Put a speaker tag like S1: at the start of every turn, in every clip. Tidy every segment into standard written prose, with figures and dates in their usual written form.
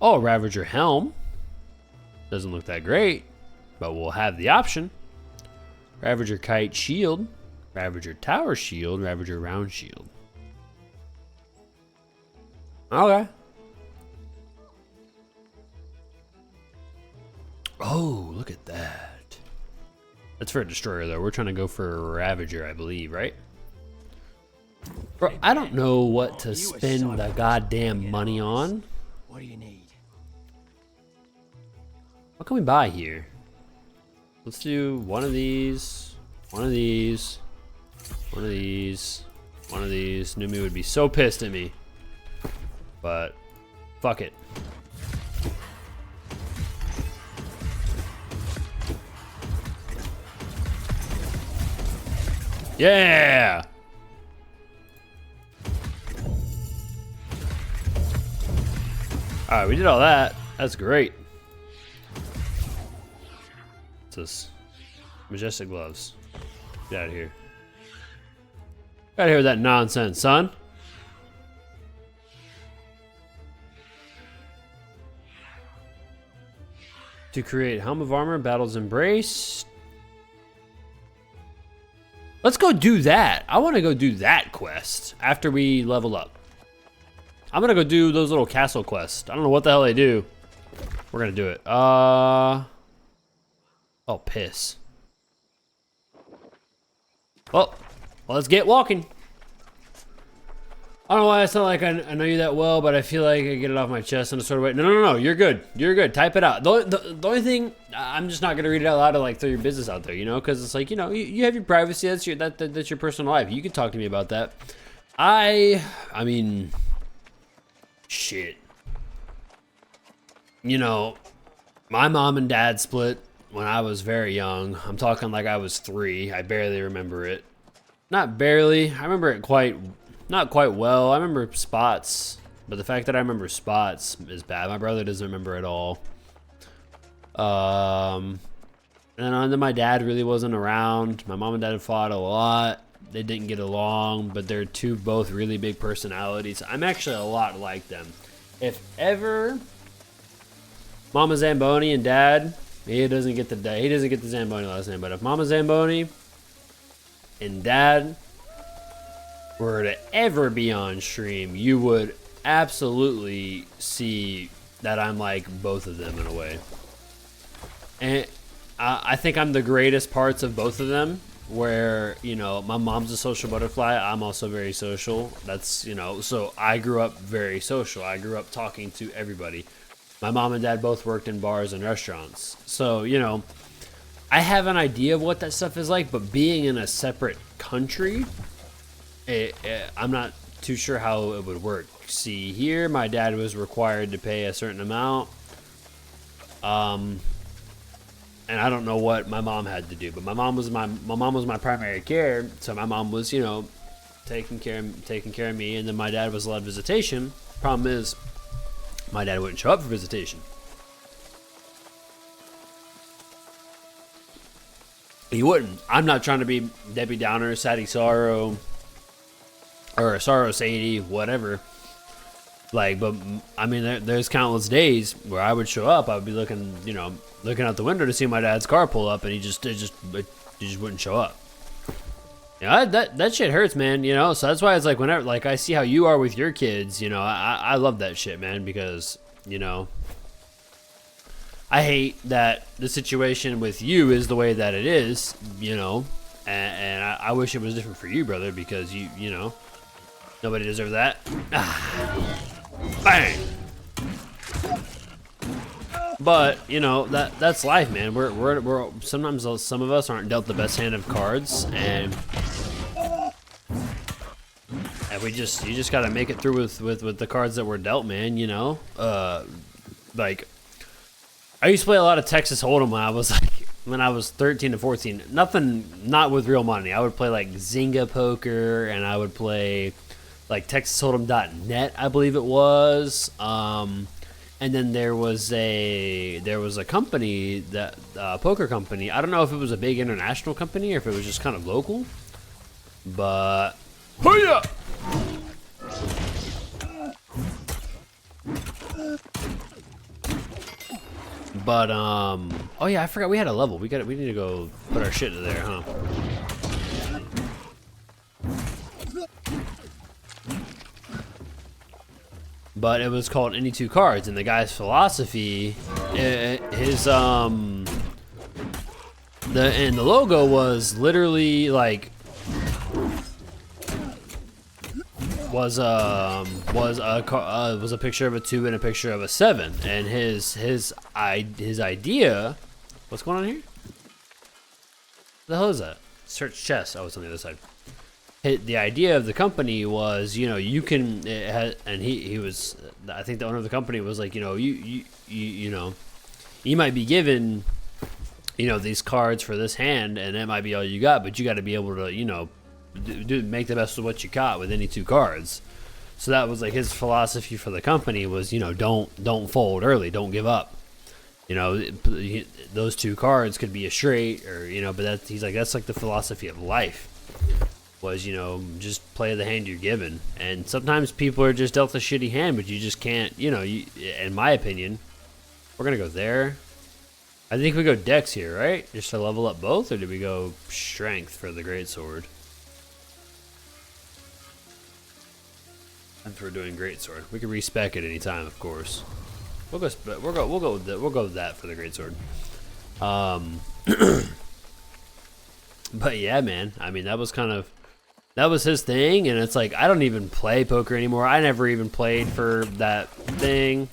S1: Oh, Ravager helm. Doesn't look that great, but we'll have the option. Ravager kite shield, Ravager tower shield, Ravager round shield. Okay. Oh, look at that. That's for a destroyer though. We're trying to go for a Ravager, I believe, right? Bro, I don't know what to spend the goddamn money on.
S2: What do you need?
S1: What can we buy here? Let's do one of these, one of these, one of these, one of these. Numi would be so pissed at me. But fuck it. Yeah! Alright, we did all that. That's great. What's this? Majestic gloves. Get out of here. Get out of here with that nonsense, son. To create Helm of Armor, Battle's Embrace. Let's go do that. I want to go do that quest after we level up. I'm gonna go do those little castle quests. I don't know what the hell they do. We're gonna do it. Oh, piss. Well, let's get walking. I don't know why I sound like I know you that well, but I feel like I get it off my chest in a sort of way. No, you're good. You're good. Type it out. The only thing, I'm just not gonna read it out loud to like throw your business out there, you know, because it's like, you know, you have your privacy. That's your personal life. You can talk to me about that. I mean, shit. You know, my mom and dad split when I was very young. I'm talking like I was 3. I barely remember it. Not barely. I remember it not quite well. I remember spots, but the fact that I remember spots is bad. My brother doesn't remember at all. And then my dad really wasn't around. My mom and dad fought a lot. They didn't get along, but they're both really big personalities. I'm actually a lot like them. If ever Mama Zamboni and Dad, he doesn't get the Zamboni last name, but if Mama Zamboni and Dad were to ever be on stream, you would absolutely see that I'm like both of them in a way. And I think I'm the greatest parts of both of them, where, you know, my mom's a social butterfly. I'm also very social. That's, you know, so I grew up very social. I grew up talking to everybody. My mom and dad both worked in bars and restaurants. So, you know, I have an idea of what that stuff is like, but being in a separate country, I'm not too sure how it would work. See, here, my dad was required to pay a certain amount. And I don't know what my mom had to do, but my mom was my primary care, so my mom was, you know, taking care of me, and then my dad was allowed visitation. Problem is, my dad wouldn't show up for visitation. He wouldn't. I'm not trying to be Debbie Downer, Sadie Sorrow, or Sorrow Sadie, whatever. Like, but I mean, there's countless days where I would show up. I would be looking, you know, looking out the window to see my dad's car pull up, and he just wouldn't show up. You know, that shit hurts, man. You know, so that's why it's like whenever, like, I see how you are with your kids. You know, I love that shit, man, because, you know, I hate that the situation with you is the way that it is. You know, and I wish it was different for you, brother, because you know, nobody deserves that. Bang. But, you know, that's life, man. We're sometimes some of us aren't dealt the best hand of cards, and you just gotta make it through with the cards that we're dealt, man. You know, like, I used to play a lot of Texas Hold'em when I was 13 to 14. Not with real money. I would play like Zynga Poker, and I would play like TexasHold'em.net, I believe it was. And then there was a company, that poker company. I don't know if it was a big international company or if it was just kind of local. But But oh yeah, I forgot we had a level. We need to go put our shit in there, huh? But it was called any two cards, and the guy's philosophy, the logo was literally like was a picture of a 2 and a picture of a 7, and his idea. What's going on here? What the hell is that? Search chest. Oh, it's on the other side. The idea of the company was, you know, you can, and he was, I think the owner of the company was like, you know, you know, you might be given, you know, these cards for this hand, and that might be all you got, but you got to be able to, you know, make the best of what you got with any 2 cards. So that was like his philosophy for the company was, you know, don't fold early, don't give up. You know, those 2 cards could be a straight, or, you know, but he's like, that's like the philosophy of life. Was, you know, just play the hand you're given. And sometimes people are just dealt a shitty hand, but you just can't, you know, in my opinion, we're gonna go there. I think we go dex here, right? Just to level up both, or did we go strength for the greatsword? Since we're doing greatsword, we can respec at any time, of course. We'll go with that for the greatsword. But yeah, man. I mean, that was his thing, and it's like, I don't even play poker anymore. I never even played for that thing.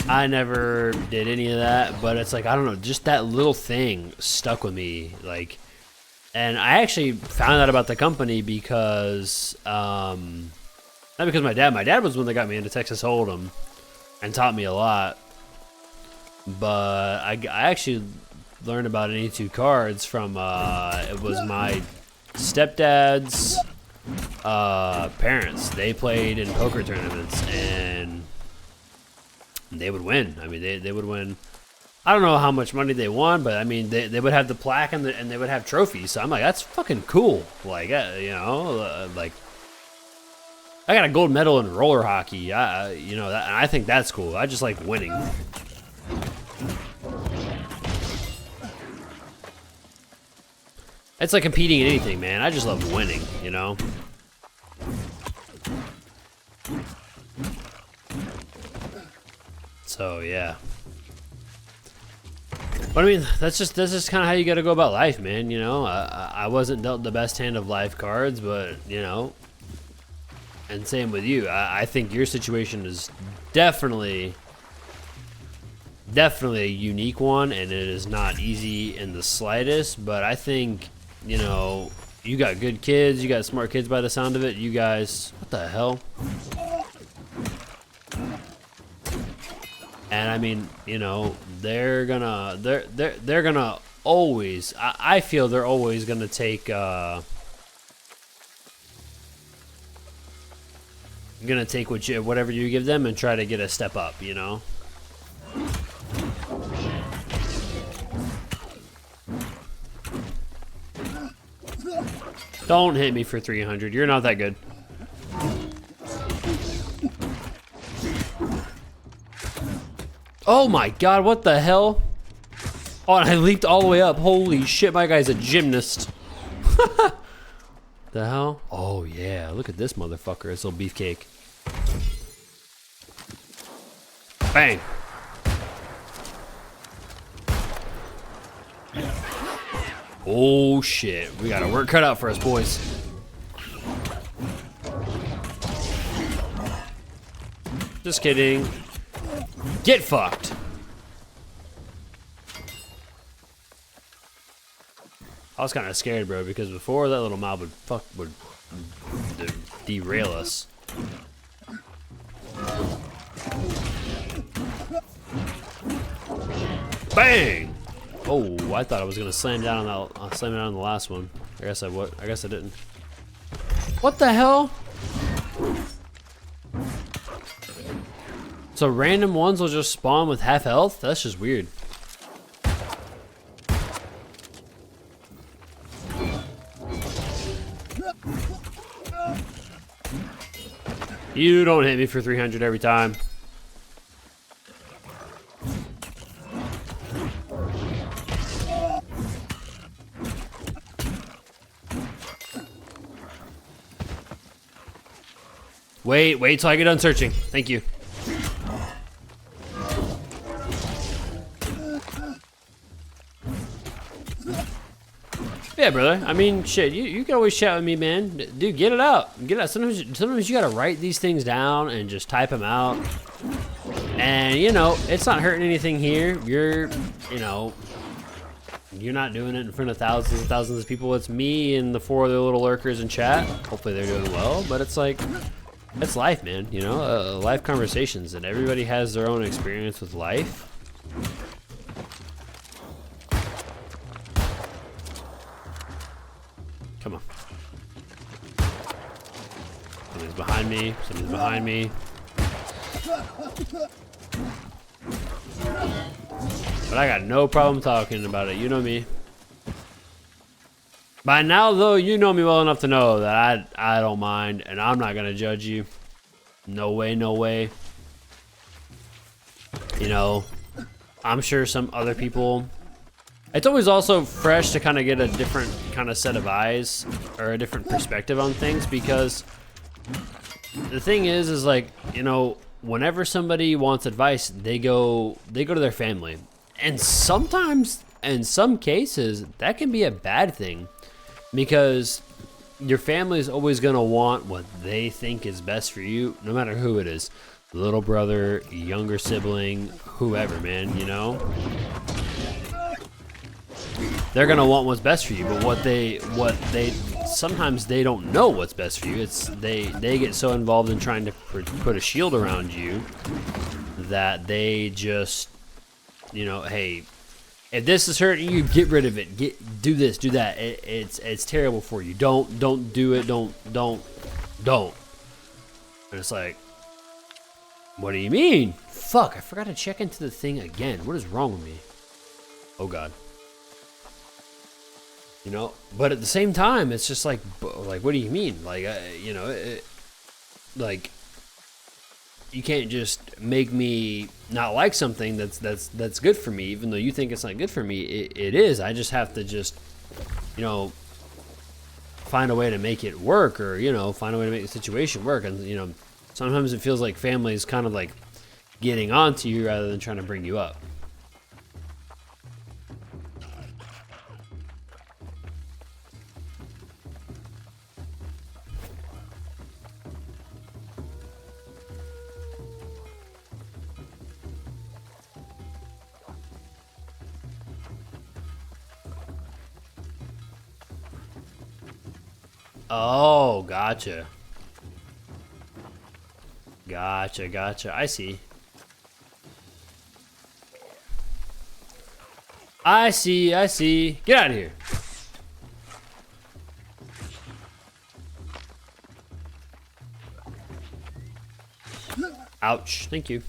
S1: I never did any of that, but it's like, I don't know, just that little thing stuck with me. Like, and I actually found out about the company because, not because my dad was the one that got me into Texas Hold'em and taught me a lot. But I actually learned about any 2 cards from, it was my stepdad's parents. They played in poker tournaments, and they would win. I mean, they would win. I don't know how much money they won, but I mean, they would have the plaque and they would have trophies. So I'm like, that's fucking cool. Like, you know, like, I got a gold medal in roller hockey. You know, and I think that's cool. I just like winning. It's like competing in anything, man. I just love winning, you know? So, yeah. But I mean, that's just kind of how you got to go about life, man, you know? I wasn't dealt the best hand of life cards, but, you know, and same with you. I think your situation is definitely a unique one, and it is not easy in the slightest, but I think, you know, you got good kids, you got smart kids by the sound of it. You guys, what the hell? And I mean, you know, they're gonna always, I feel they're always gonna take whatever you give them and try to get a step up, you know? Don't hit me for 300. You're not that good. Oh my god, what the hell? Oh, and I leaped all the way up. Holy shit, my guy's a gymnast. The hell? Oh yeah, look at this motherfucker, this little beefcake. Bang. Oh shit, we got our work cut out for us, boys. Just kidding. Get fucked. I was kind of scared, bro, because before that little mob would derail us. Bang! Oh, I thought I was gonna slam down on that. Slam it on the last one. I guess I didn't. What the hell? So random ones will just spawn with half health? That's just weird. You don't hit me for 300 every time. Wait till I get done searching. Thank you. Yeah, brother. I mean, shit, you can always chat with me, man. Dude, get it out. Get it out. Sometimes you gotta write these things down and just type them out. And, you know, it's not hurting anything here. You're not doing it in front of thousands and thousands of people. It's me and the 4 other little lurkers in chat. Hopefully they're doing well, but it's like, it's life, man, you know, life conversations, and everybody has their own experience with life. Come on. Somebody's behind me. Somebody's behind me. But I got no problem talking about it. You know me. By now, though, you know me well enough to know that I don't mind, and I'm not gonna judge you. No way, no way. You know, I'm sure some other people. It's always also fresh to kind of get a different kind of set of eyes or a different perspective on things, because the thing is like, you know, whenever somebody wants advice, they go to their family, and sometimes, in some cases, that can be a bad thing. Because your family is always going to want what they think is best for you, no matter who it is. Little brother, younger sibling, whoever, man, you know? They're going to want what's best for you, but sometimes they don't know what's best for you. They get so involved in trying to put a shield around you that they just, you know, hey, if this is hurting you, get rid of it. Do this, do that. It's terrible for you. Don't do it. Don't. And it's like, what do you mean? Fuck, I forgot to check into the thing again. What is wrong with me? Oh God. You know, but at the same time, it's just like what do you mean? Like, you know, like, you can't just make me not like something that's good for me, even though you think it's not good for me. It is. I just have to just, you know, find a way to make it work, or, you know, find a way to make the situation work. And, you know, sometimes it feels like family is kind of like getting onto you rather than trying to bring you up. Oh, gotcha. Gotcha. I see. I see. Get out of here. Ouch. Thank you.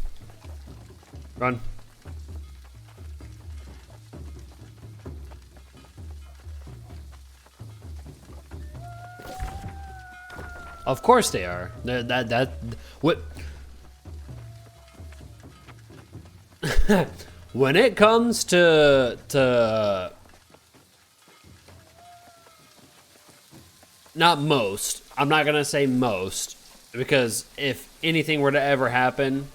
S1: Run. Of course they are. What? When it comes to not most, I'm not gonna say most, because if anything were to ever happen,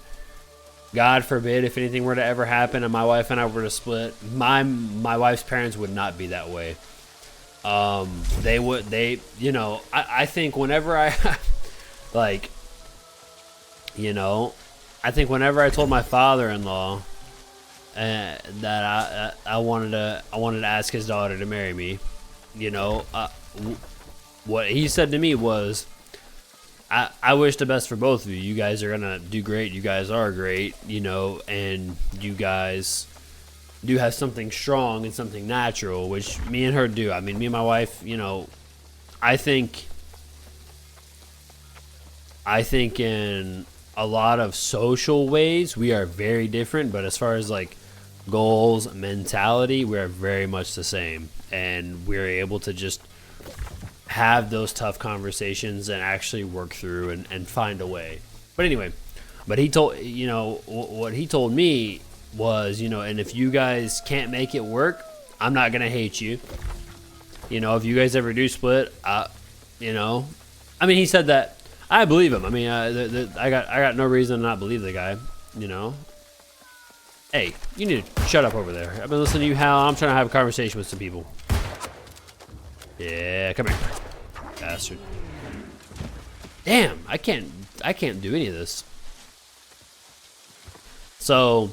S1: God forbid, if anything were to ever happen and my wife and I were to split, my wife's parents would not be that way. You know, I think whenever I, like, you know, I think whenever I told my father-in-law that I wanted to ask his daughter to marry me, you know, what he said to me was, I wish the best for both of you. You guys are gonna do great. You guys are great, you know, and you guys do have something strong and something natural, which me and her do. I mean, me and my wife, you know, I think in a lot of social ways we are very different, but as far as like goals, mentality, we are very much the same, and we're able to just have those tough conversations and actually work through and find a way. But anyway, but he told, you know, what he told me was, you know, and if you guys can't make it work, I'm not gonna hate you. You know, if you guys ever do split, you know, I mean, he said that. I believe him. I mean, I got no reason to not believe the guy. You know. Hey, you need to shut up over there. I've been listening to you, Hal. I'm trying to have a conversation with some people. Yeah, come here, bastard. Damn, I can't do any of this. So,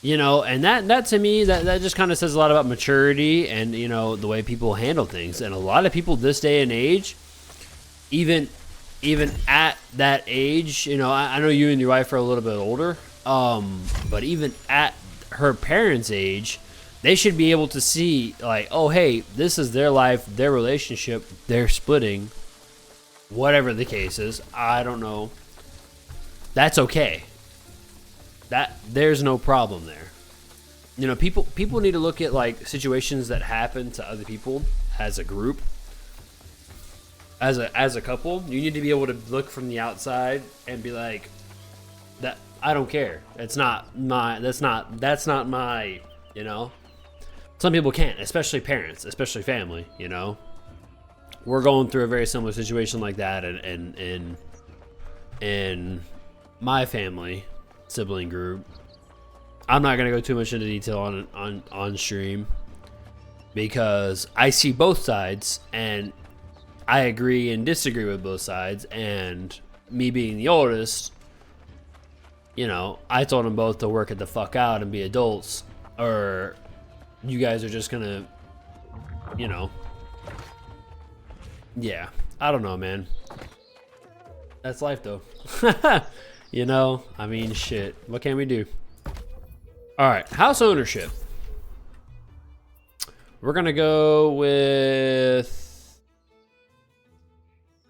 S1: you know, and that to me, that just kind of says a lot about maturity and, you know, the way people handle things. And a lot of people this day and age, even at that age, you know, I know you and your wife are a little bit older, but even at her parents' age, they should be able to see, like, oh, hey, this is their life, their relationship, they're splitting, whatever the case is. I don't know. That's okay. There's no problem there. You know, people need to look at, like, situations that happen to other people as a group. As a couple, you need to be able to look from the outside and be like, that I don't care. That's not my, you know. Some people can't, especially parents, especially family, you know. We're going through a very similar situation like that in my family sibling group. I'm not gonna go too much into detail on stream because I see both sides and I agree and disagree with both sides, and me being the oldest, you know, I told them both to work it the fuck out and be adults, or you guys are just gonna, you know, yeah, I don't know, man. That's life, though. You know, I mean, shit, what can we do? All right, house ownership. We're gonna go with...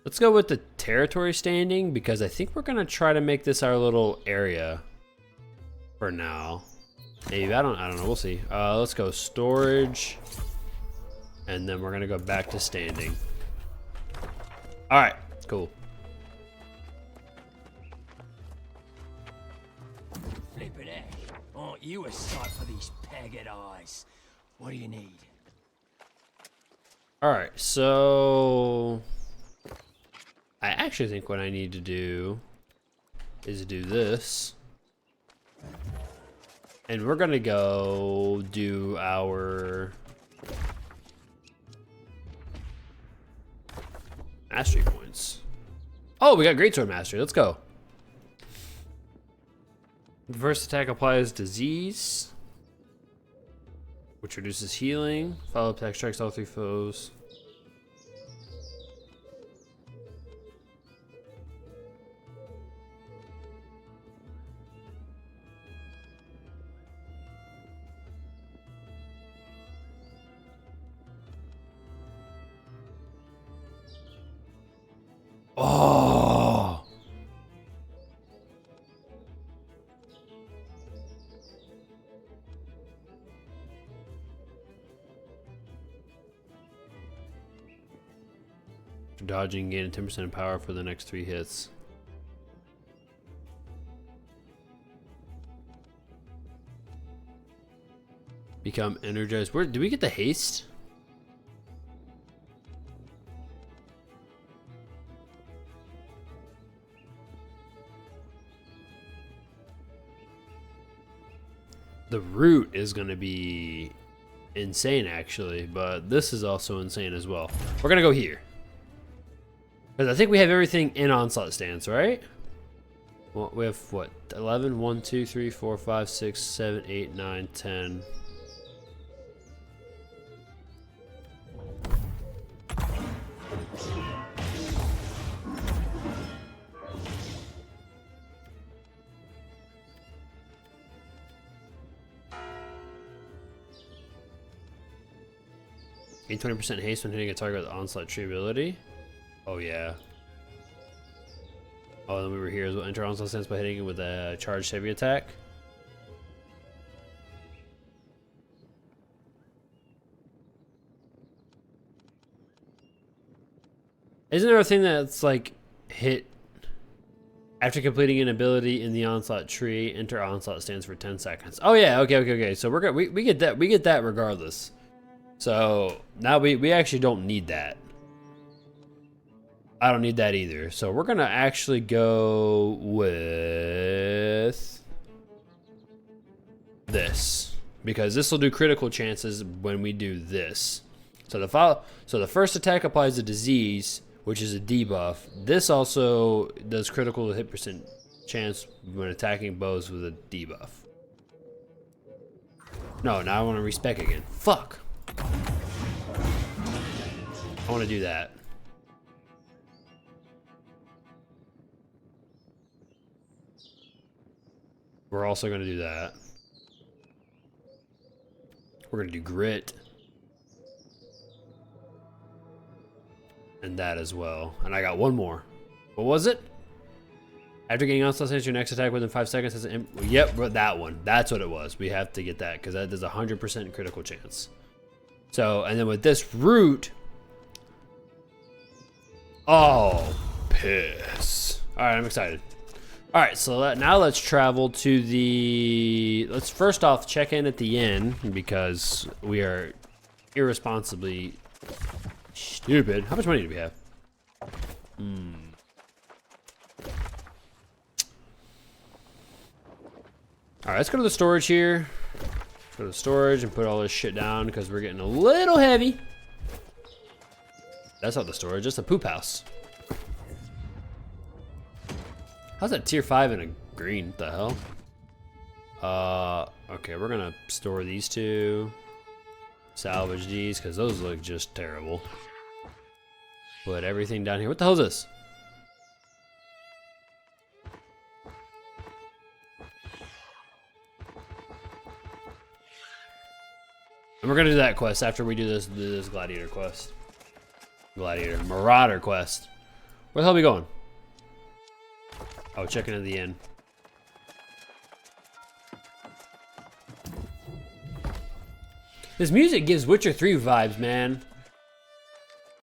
S1: Let's go with the territory standing, because I think we're gonna try to make this our little area for now. Maybe, I don't know, we'll see. Let's go storage, and then we're gonna go back to standing. All right, cool.
S2: Flippin' heck, aren't you a sight for these pegged eyes? What do you need?
S1: All right, so I actually think what I need to do is do this. And we're gonna go do our mastery points. Oh, we got greatsword mastery. Let's go. First attack applies disease, which reduces healing. Follow up attack strikes all 3 foes. Oh. Dodging, gain 10% power for the next 3 hits. Become energized. Where do we get the haste? The root is going to be insane, actually, but this is also insane as well. We're going to go here. Because I think we have everything in onslaught stance, right? Well, we have, what, 11? 1, 2, 3, 4, 5, 6, 7, 8, 9, 10. Gain 20% haste when hitting a target with onslaught tree ability. Oh yeah. Oh, then we were here as well. Enter onslaught stance by hitting it with a charged heavy attack. Isn't there a thing that's like hit after completing an ability in the onslaught tree? Enter onslaught stands for 10 seconds. Oh yeah, okay. So we get that regardless. So now we actually don't need that. I don't need that either. So we're gonna actually go with this because this will do critical chances when we do this. So the first attack applies a disease, which is a debuff. This also does critical hit percent chance when attacking bows with a debuff. No, now I want to respec again. Fuck. I want to do that. We're also going to do that. We're going to do grit. And that as well. And I got one more. What was it? After getting onslaught, your next attack within 5 seconds has an yep, that one. That's what it was. We have to get that because that does a 100% critical chance. So, and then with this root. Oh, piss. All right, I'm excited. All right, so now let's travel to the. Let's first off check in at the inn because we are irresponsibly stupid. How much money do we have? All right, let's go to the storage here. Go to the storage and put all this shit down because we're getting a little heavy. That's not the storage, it's a poop house. How's that tier 5 in a green? What the hell? Okay, we're gonna store these two. Salvage these, because those look just terrible. Put everything down here. What the hell is this? And we're gonna do that quest after we do this gladiator quest. Gladiator, marauder quest. Where the hell are we going? Oh, checking at the end. This music gives Witcher 3 vibes, man.